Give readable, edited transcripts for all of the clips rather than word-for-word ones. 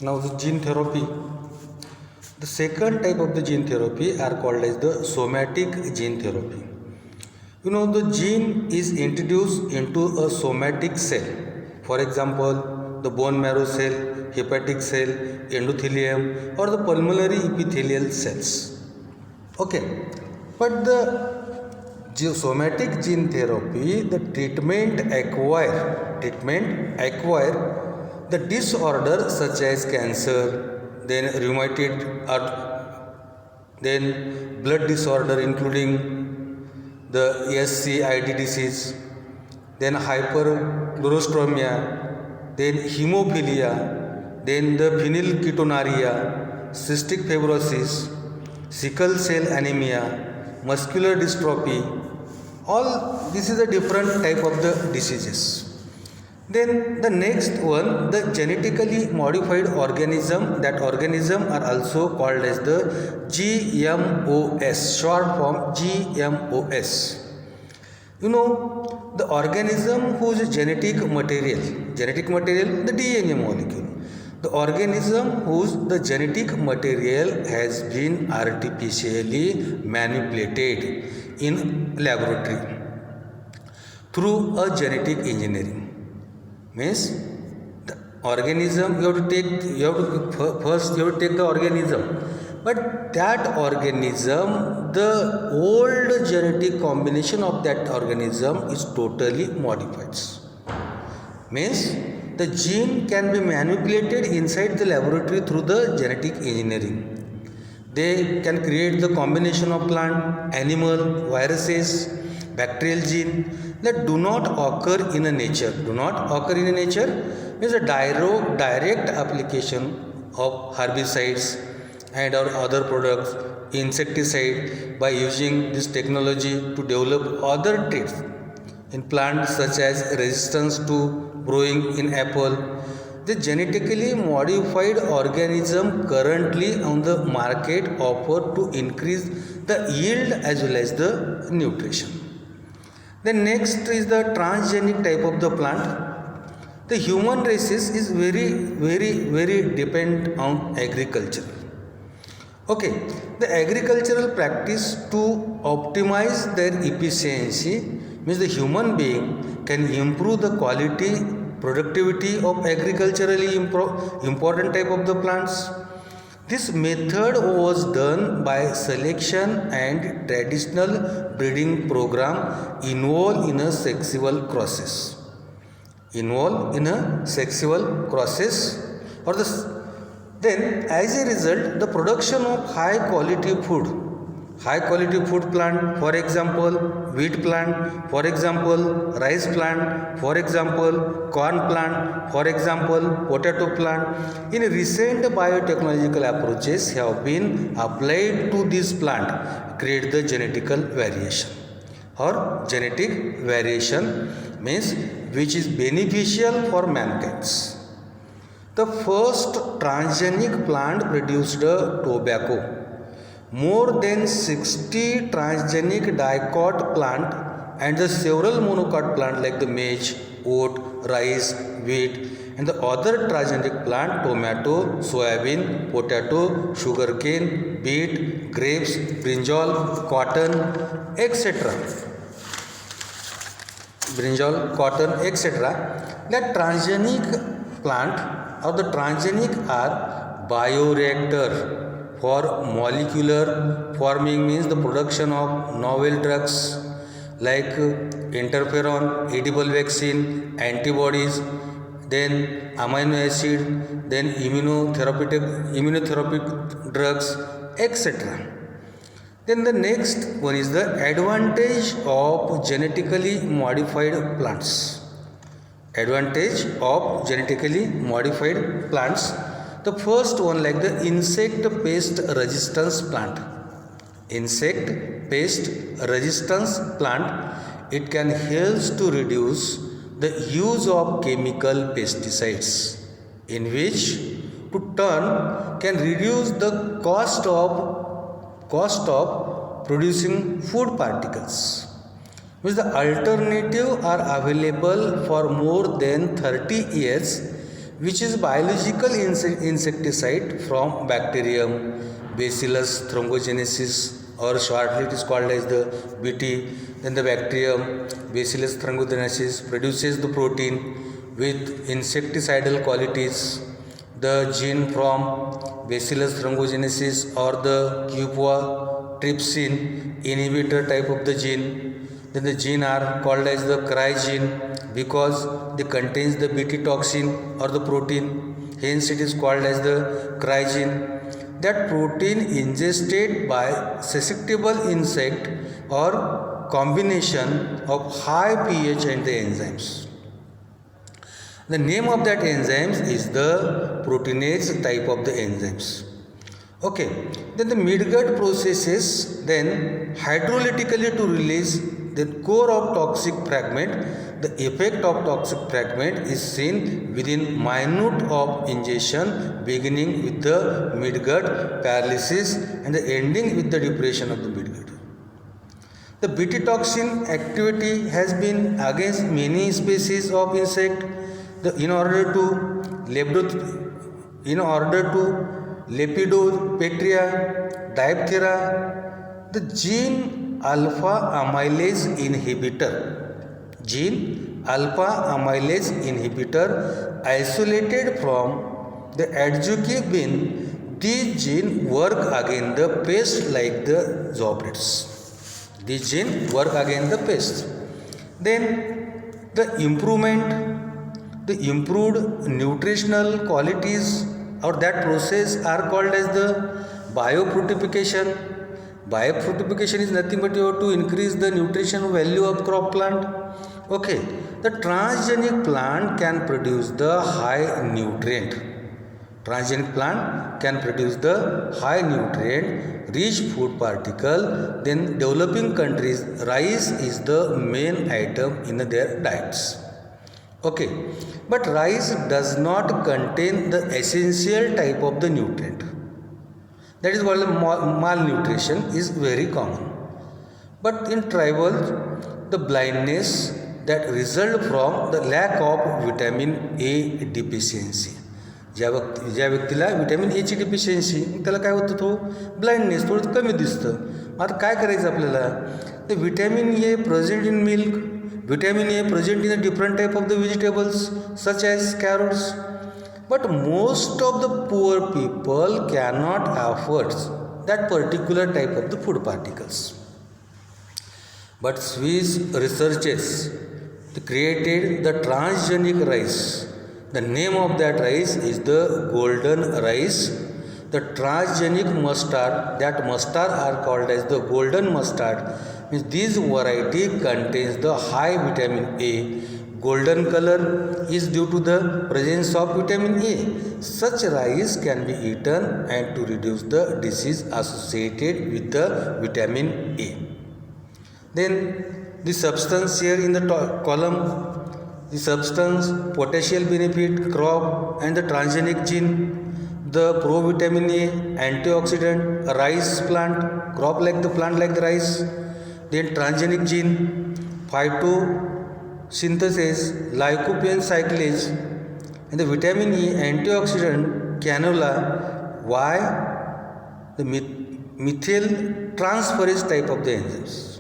Now the gene therapy. The second type of the gene therapy are called as the somatic gene therapy. The gene is introduced into a somatic cell. For example, the bone marrow cell, hepatic cell, endothelium, or the pulmonary epithelial cells. Okay, but the somatic gene therapy, the treatment acquire the disorder such as cancer, then rheumatoid, then blood disorder including the SCID disease, then hypercholesterolemia, then hemophilia, then the phenylketonuria, cystic fibrosis, sickle cell anemia, muscular dystrophy. All this is a different type of the diseases. Then the next one, the genetically modified organism. That organism are also called as the GMOS, short form GMOS. The organism whose genetic material, the DNA molecule. The organism whose the genetic material has been artificially manipulated in laboratory through a genetic engineering. Means the organism, you have to take the organism, but that organism, the old genetic combination of that organism is totally modified. Means the gene can be manipulated inside the laboratory through the genetic engineering. They can create the combination of plant, animal, viruses, bacterial gene that do not occur in nature. Means a direct application of herbicides and or other products, insecticide, by using this technology to develop other traits in plants such as resistance to growing in apple. The genetically modified organism currently on the market offer to increase the yield as well as the nutrition. Then next is the transgenic type of the plant. The human races is very dependent on agriculture. Okay, the agricultural practice to optimize their efficiency means the human being can improve the quality, productivity of agriculturally important type of the plants. This method was done by selection and traditional breeding program involved in a sexual process. Then as a result, the production of high quality food plant, for example wheat plant, for example rice plant, for example corn plant, for example potato plant. In recent biotechnological approaches have been applied to this plant, create the genetical variation means which is beneficial for mankind. The first transgenic plant produced tobacco. More than 60 transgenic dicot plant and the several monocot plant like the maize, oat, rice, wheat, and the other transgenic plant tomato, soybean, potato, sugarcane, beet, grapes, brinjal, cotton, etc. That transgenic plant or the transgenic are bioreactor for molecular forming, means the production of novel drugs like interferon, edible vaccine, antibodies, then amino acid, then immunotherapeutic drugs, etc. Then the next one is the advantage of genetically modified plants. The first one like the insect pest resistance plant. It can help to reduce the use of chemical pesticides, in which to turn can reduce the cost of producing food particles. Which the alternative are available for more than 30 years which is biological insecticide from bacterium, Bacillus thuringiensis, or shortly it is called as the BT. Then the bacterium, Bacillus thuringiensis, produces the protein with insecticidal qualities. The gene from Bacillus thuringiensis or the trypsin inhibitor type of the gene. Then the gene are called as the cry gene because they contains the Bt toxin or the protein. Hence it is called as the cry gene. That protein ingested by susceptible insect or combination of high pH and the enzymes. The name of that enzymes is the proteinase type of the enzymes. Okay, then the midgut processes then hydrolytically to release the core of toxic fragment. The effect of toxic fragment is seen within minute of ingestion, beginning with the midgut paralysis and the ending with the depression of the midgut. The Bt toxin activity has been against many species of insect. In order to Lepidopteria, Diphtheria, the gene alpha amylase inhibitor isolated from the adjuvant, these gene work against the pest like the zobrids. These gene work against the pest. Then the improved nutritional qualities or that process are called as the biofructification. Biofructification is nothing but you have to increase the nutrition value of crop plant. Okay, the transgenic plant can produce the high nutrient. Transgenic plant can produce the high nutrient rich food particle. Then developing countries, rice is the main item in their diets. Okay, but rice does not contain the essential type of the nutrient. That is called malnutrition is very common. But in tribal, the blindness that result from the lack of vitamin A deficiency. ज्या व्यक्तीला vitamin A ची deficiency त्याला काय होतं तो blindness थोडं कमी दिसतं. आता काय करायचं आपल्याला तर vitamin A present in milk, vitamin A present in a different type of the vegetables such as carrots, but most of the poor people cannot afford that particular type of the food particles. But Swiss researchers created the transgenic rice. The name of that rice is the golden rice. The transgenic mustard, that mustard are called as the golden mustard. Means this variety contains the high vitamin A. Golden color is due to the presence of vitamin A. Such rice can be eaten and to reduce the disease associated with the vitamin A. Then the substance here in the column, the substance, potential benefit, crop and the transgenic gene, the provitamin A, antioxidant, rice plant, crop like the plant like the rice. Then transgenic gene, phytosynthesis, lycopene cyclase, and the vitamin E, antioxidant, canola. Why? The methyl transferase type of the enzymes.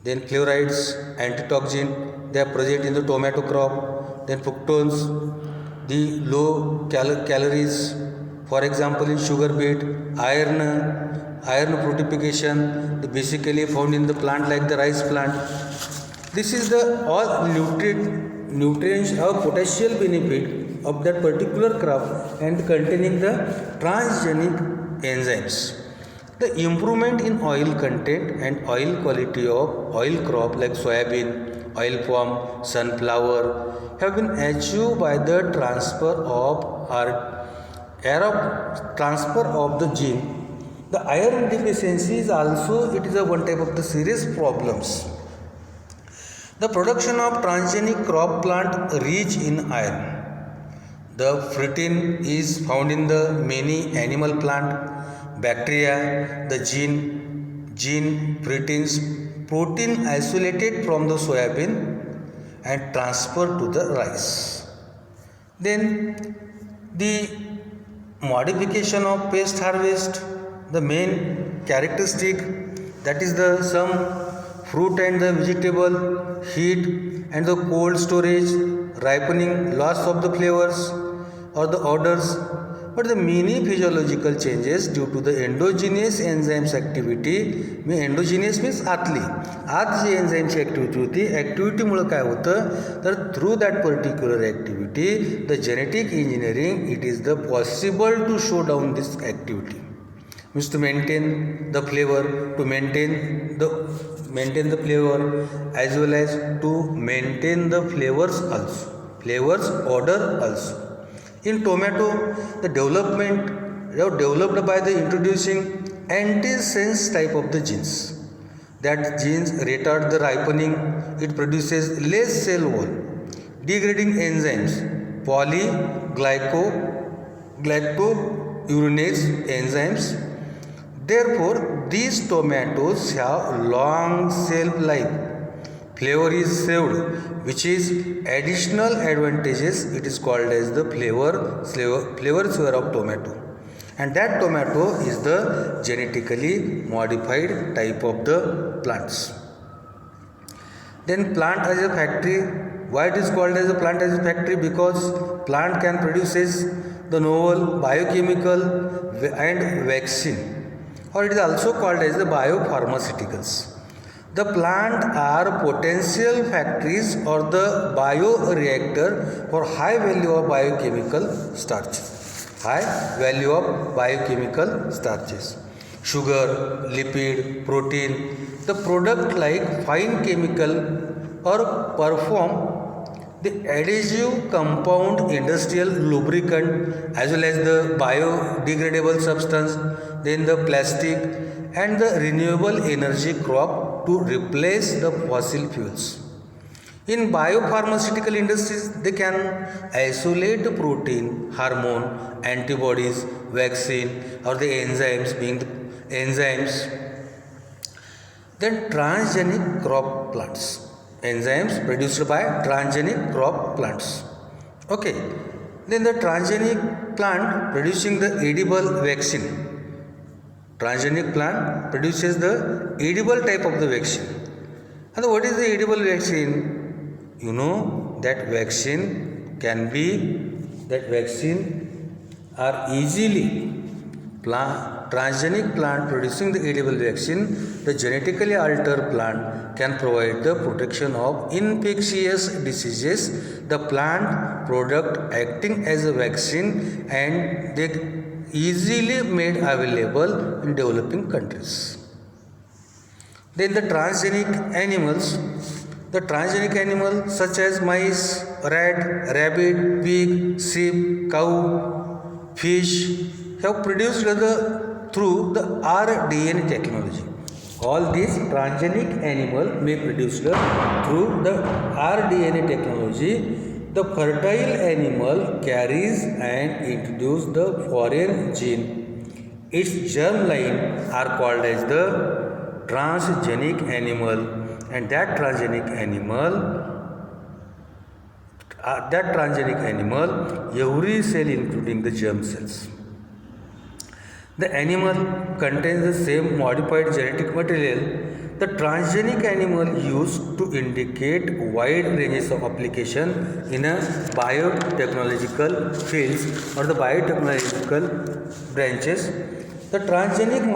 Then fluorides, antitoxin, they are present in the tomato crop. Then fructose, the low calories, for example in sugar beet. Iron fortification, basically found in the plant like the rice plant. This is the all nutrients or potential benefit of that particular crop and containing the transgenic enzymes. The improvement in oil content and oil quality of oil crop like soybean, oil palm, sunflower have been achieved by the transfer of the gene. The iron deficiency is also one type of the serious problems. The production of transgenic crop plant rich in iron. The fruitin is found in the many animal plant, bacteria, the gene fruitins, protein isolated from the soybean and transferred to the rice. Then the modification of pest harvest, the main characteristic, that is the some fruit and the vegetable, heat and the cold storage, ripening, loss of the flavors or the odors, but the many physiological changes due to the endogenous enzymes activity. Me endogenous means आतली आत जी एन्झाईमची activity होती, ॲक्टिव्हिटीमुळं काय होतं तर through that particular activity the genetic engineering it is the possible to show down this activity. Means to maintain the flavor, to maintain the flavor as well as to maintain the flavors also, flavors order also. In tomato, the development developed by the introducing antisense type of the genes. That genes retard the ripening. It produces less cell wall, degrading enzymes, polyglycouronase enzymes. Therefore, these tomatoes have long shelf life. Flavor is saved, which is additional advantages. It is called as the flavor saver of tomato. And that tomato is the genetically modified type of the plants. Then plant as a factory. Why it is called as a plant as a factory? Because plant can produces the novel biochemical and vaccine, or it is also called as the biopharmaceuticals. The plant are potential factories or the bioreactor for high value of biochemical starches. High value of biochemical starches. Sugar, lipid, protein, the product like fine chemical or perform the adhesive compound, industrial lubricant as well as the biodegradable substance, then the plastic and the renewable energy crop to replace the fossil fuels. In biopharmaceutical industries, they can isolate protein, hormone, antibodies, vaccine or the enzymes being the enzymes. Then transgenic crop plants. Enzymes produced by transgenic crop plants. Okay. Then the transgenic plant producing the edible vaccine. Transgenic plant produces the edible type of the vaccine. And what is the edible vaccine? You know that vaccine are easily transgenic plant producing the edible vaccine. The genetically altered plant can provide the protection of infectious diseases. The plant product acting as a vaccine and they easily made available in developing countries. Then the transgenic animals. The transgenic animals such as mice, rat, rabbit, pig, sheep, cow, fish have produced through the rDNA technology. All these transgenic animals may produce through the rDNA technology. The fertile animal carries and introduces the foreign gene. Its germ line are called as the transgenic animal, and that transgenic animal every cell including the germ cells. The animal contains the same modified genetic material. The transgenic animal used to indicate wide ranges of application in a biotechnological fields or the biotechnological branches. The transgenic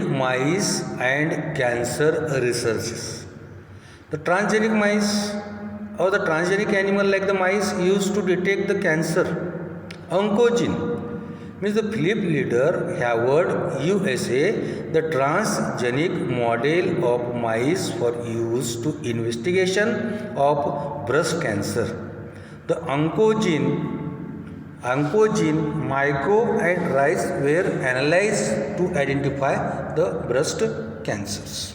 mice and cancer researches. The transgenic mice or the transgenic animal like the mice used to detect the cancer. Oncogene means the Philip Leader Harvard USA the transgenic model of mice for use to investigation of breast cancer. The oncogene micro and rice were analyzed to identify the breast cancers.